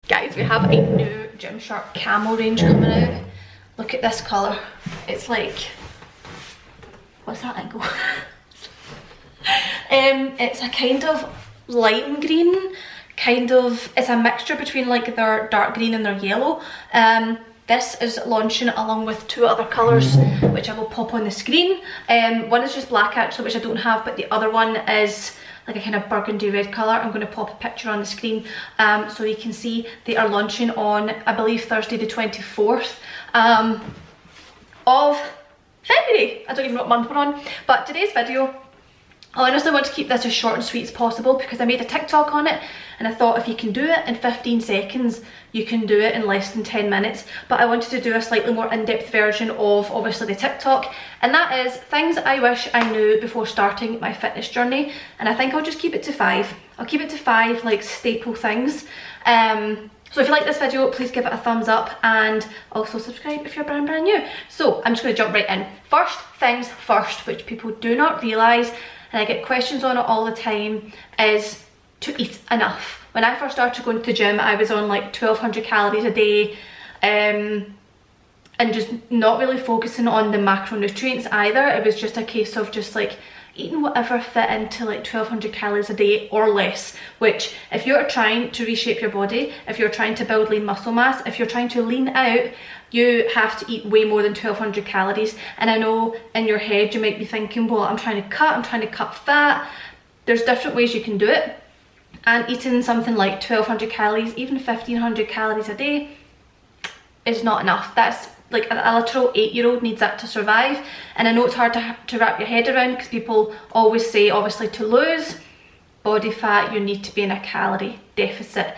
Guys, we have a new Gymshark camo range coming out. Look at this colour. It's like, what's that angle? It's a kind of lime green, it's a mixture between like their dark green and their yellow. This is launching along with two other colours, which I will pop on the screen. One is just black actually, which I don't have, but the other one is like a kind of burgundy red colour. I'm going to pop a picture on the screen so you can see. They are launching on, I believe, Thursday the 24th of February. I don't even know what month we're on, but today's video, I honestly want to keep this as short and sweet as possible because I made a TikTok on it and I thought if you can do it in 15 seconds, you can do it in less than 10 minutes. But I wanted to do a slightly more in-depth version of obviously the TikTok, and that is things I wish I knew before starting my fitness journey. And I think I'll just keep it to 5. I'll keep it to 5 like staple things. So if you like this video, please give it a thumbs up and also subscribe if you're brand new. So I'm just going to jump right in. First things first, which people do not realise, and I get questions on it all the time, is to eat enough. When I first started going to the gym, I was on like 1200 calories a day and just not really focusing on the macronutrients either. It was just a case of just like eating whatever fit into like 1200 calories a day or less, which if you're trying to reshape your body, if you're trying to build lean muscle mass, if you're trying to lean out, you have to eat way more than 1200 calories. And I know in your head you might be thinking, well, I'm trying to cut fat. There's different ways you can do it, and eating something like 1200 calories, even 1500 calories a day is not enough. That's like a literal 8-year-old needs that to survive. And I know it's hard to wrap your head around because people always say, obviously, to lose body fat you need to be in a calorie deficit.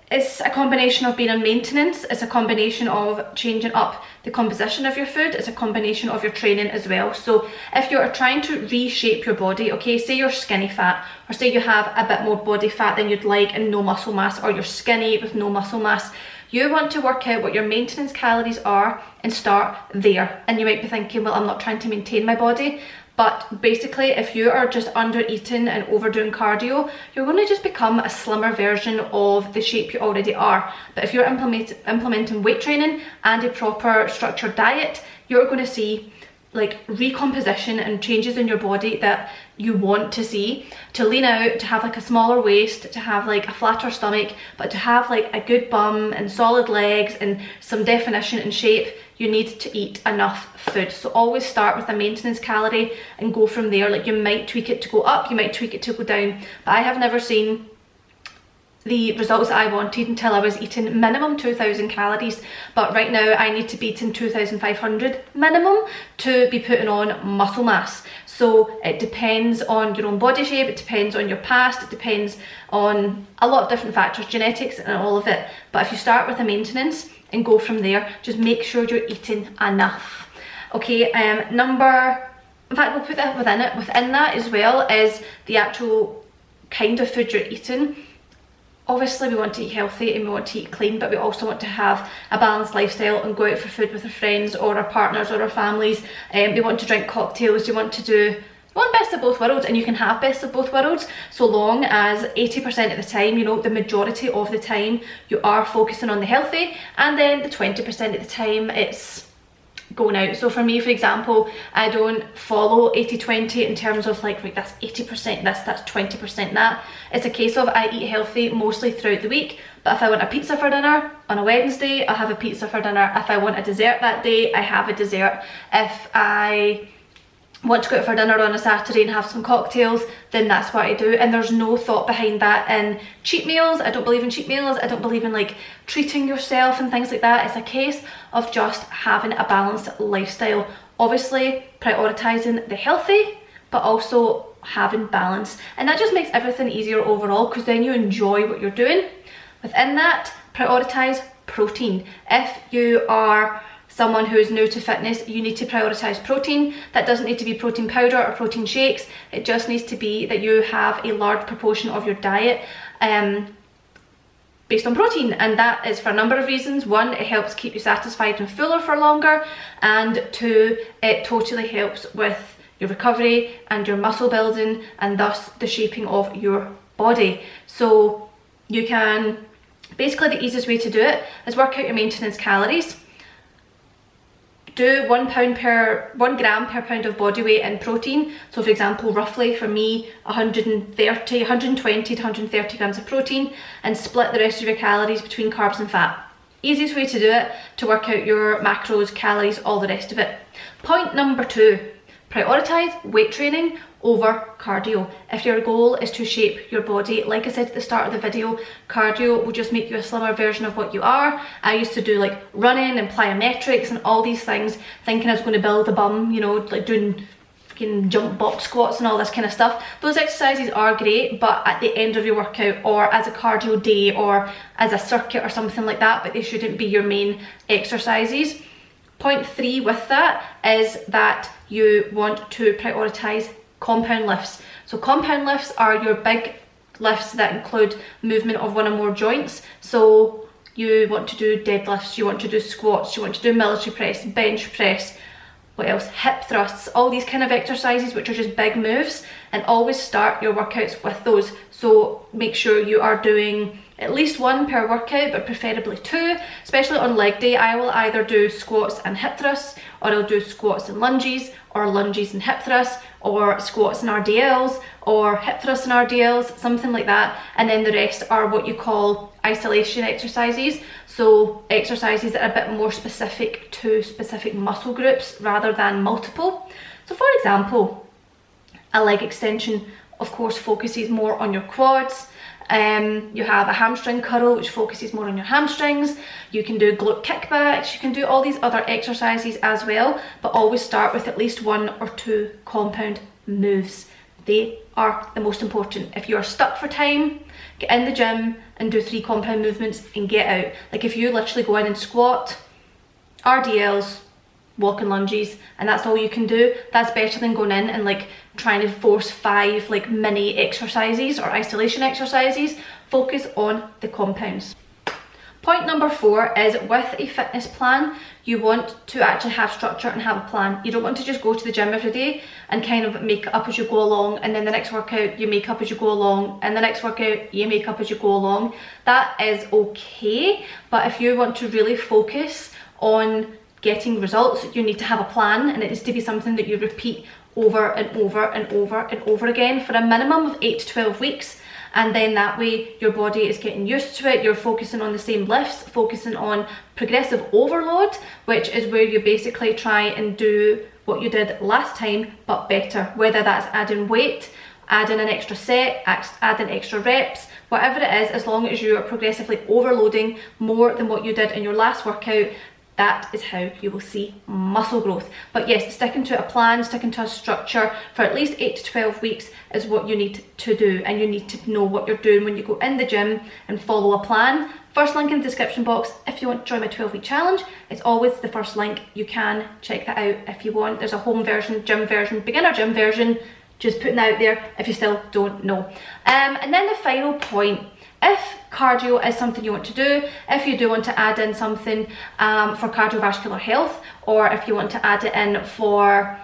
It's a combination of being on maintenance, it's a combination of changing up the composition of your food, it's a combination of your training as well. So if you're trying to reshape your body, okay, say you're skinny fat, or say you have a bit more body fat than you'd like and no muscle mass, or you're skinny with no muscle mass, you want to work out what your maintenance calories are and start there. And you might be thinking, well, I'm not trying to maintain my body. But basically, if you are just under eating and overdoing cardio, you're going to just become a slimmer version of the shape you already are. But if you're implementing weight training and a proper structured diet, you're going to see like recomposition and changes in your body that you want to see. To lean out, to have like a smaller waist, to have like a flatter stomach, but to have like a good bum and solid legs and some definition and shape, you need to eat enough food. So always start with a maintenance calorie and go from there. Like you might tweak it to go up, you might tweak it to go down, but I have never seen the results that I wanted until I was eating minimum 2000 calories. But right now I need to be eating 2500 minimum to be putting on muscle mass. So it depends on your own body shape, it depends on your past, it depends on a lot of different factors, genetics and all of it. But if you start with a maintenance and go from there, just make sure you're eating enough. Okay, in fact we'll put that within that as well is the actual kind of food you're eating. Obviously we want to eat healthy and we want to eat clean, but we also want to have a balanced lifestyle and go out for food with our friends or our partners or our families. We want to drink cocktails, you want best of both worlds, and you can have best of both worlds so long as 80% of the time, you know, the majority of the time you are focusing on the healthy, and then the 20% of the time it's going out. So for me, for example, I don't follow 80-20 in terms of like, right, that's 80% this, that's 20% that. It's a case of I eat healthy mostly throughout the week, but if I want a pizza for dinner on a Wednesday, I'll have a pizza for dinner. If I want a dessert that day, I have a dessert. If I want to go out for dinner on a Saturday and have some cocktails, then that's what I do. And there's no thought behind that in cheat meals. I don't believe in cheat meals. I don't believe in like treating yourself and things like that. It's a case of just having a balanced lifestyle. Obviously prioritizing the healthy, but also having balance. And that just makes everything easier overall because then you enjoy what you're doing. Within that, prioritize protein. If you are someone who is new to fitness, you need to prioritize protein. That doesn't need to be protein powder or protein shakes. It just needs to be that you have a large proportion of your diet based on protein, and that is for a number of reasons. One, it helps keep you satisfied and fuller for longer, and two, it totally helps with your recovery and your muscle building and thus the shaping of your body. So you can Basically, the easiest way to do it is work out your maintenance calories. Do 1 gram per pound of body weight in protein. So for example, roughly for me, 120 to 130 grams of protein, and split the rest of your calories between carbs and fat. Easiest way to do it, to work out your macros, calories, all the rest of it. Point number 2, prioritize weight training over cardio. If your goal is to shape your body, like I said at the start of the video, cardio will just make you a slimmer version of what you are. I used to do like running and plyometrics and all these things, thinking I was going to build a bum, you know, like doing fucking jump box squats and all this kind of stuff. Those exercises are great, but at the end of your workout, or as a cardio day, or as a circuit or something like that, but they shouldn't be your main exercises. Point 3 with that is that you want to prioritize compound lifts. So compound lifts are your big lifts that include movement of one or more joints. So you want to do deadlifts, you want to do squats, you want to do military press, bench press, what else, hip thrusts, all these kind of exercises which are just big moves, and always start your workouts with those. So make sure you are doing at least 1 per workout, but preferably 2, especially on leg day. I will either do squats and hip thrusts, or I'll do squats and lunges, or lunges and hip thrusts, or squats and RDLs, or hip thrusts and RDLs, something like that. And then the rest are what you call isolation exercises. So exercises that are a bit more specific to specific muscle groups rather than multiple. So for example, a leg extension of course focuses more on your quads. You have a hamstring curl which focuses more on your hamstrings. You can do glute kickbacks, you can do all these other exercises as well, but always start with at least 1 or 2 compound moves. They are the most important. If you are stuck for time, get in the gym and do 3 compound movements and get out. Like if you literally go in and squat, RDLs, walking lunges, and that's all you can do, that's better than going in and like trying to force 5 like mini exercises or isolation exercises. Focus on the compounds. Point number 4 is with a fitness plan, you want to actually have structure and have a plan. You don't want to just go to the gym every day and kind of make it up as you go along, and then the next workout you make up as you go along, and the next workout you make up as you go along. That is okay, but if you want to really focus on getting results, you need to have a plan, and it needs to be something that you repeat over and over and over and over again for a minimum of 8 to 12 weeks. And then that way your body is getting used to it, you're focusing on the same lifts, focusing on progressive overload, which is where you basically try and do what you did last time but better, whether that's adding weight, adding an extra set, adding extra reps, whatever it is, as long as you are progressively overloading more than what you did in your last workout. That is how you will see muscle growth. But yes, sticking to a plan, sticking to a structure for at least 8 to 12 weeks is what you need to do, and you need to know what you're doing when you go in the gym and follow a plan. First link in the description box if you want to join my 12-week challenge. It's always the first link. You can check that out if you want. There's a home version, gym version, beginner gym version, just putting that out there if you still don't know. And then the final point, if cardio is something you want to do, if you do want to add in something for cardiovascular health, or if you want to add it in for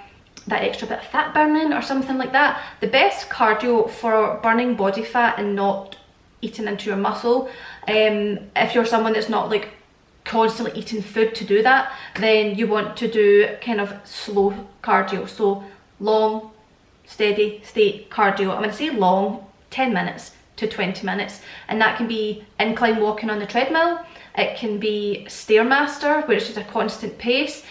that extra bit of fat burning or something like that, the best cardio for burning body fat and not eating into your muscle, if you're someone that's not like constantly eating food to do that, then you want to do kind of slow cardio. So long, steady state cardio. I'm going to say long, 10 minutes to 20 minutes, and that can be incline walking on the treadmill, it can be Stairmaster where it's just a constant pace.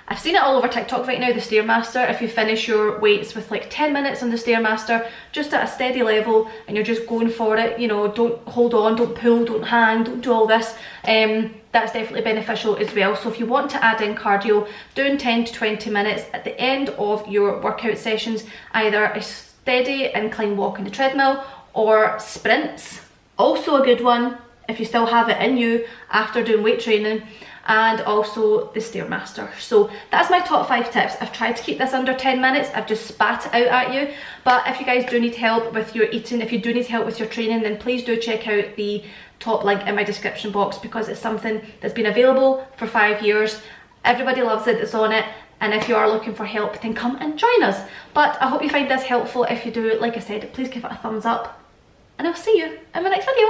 I've seen it all over TikTok right now, the Stairmaster. If you finish your weights with like 10 minutes on the Stairmaster, just at a steady level, and you're just going for it, you know, don't hold on, don't pull, don't hang, don't do all this, that's definitely beneficial as well. So if you want to add in cardio, doing 10 to 20 minutes at the end of your workout sessions, either a steady incline walk on the treadmill or sprints, also a good one if you still have it in you after doing weight training, and also the Stairmaster. So that's my top 5 tips. I've tried to keep this under 10 minutes, I've just spat it out at you, but if you guys do need help with your eating, if you do need help with your training, then please do check out the top link in my description box, because it's something that's been available for 5 years. Everybody loves it that's on it, and if you are looking for help, then come and join us. But I hope you find this helpful. If you do, like I said, please give it a thumbs up, and I'll see you in my next video.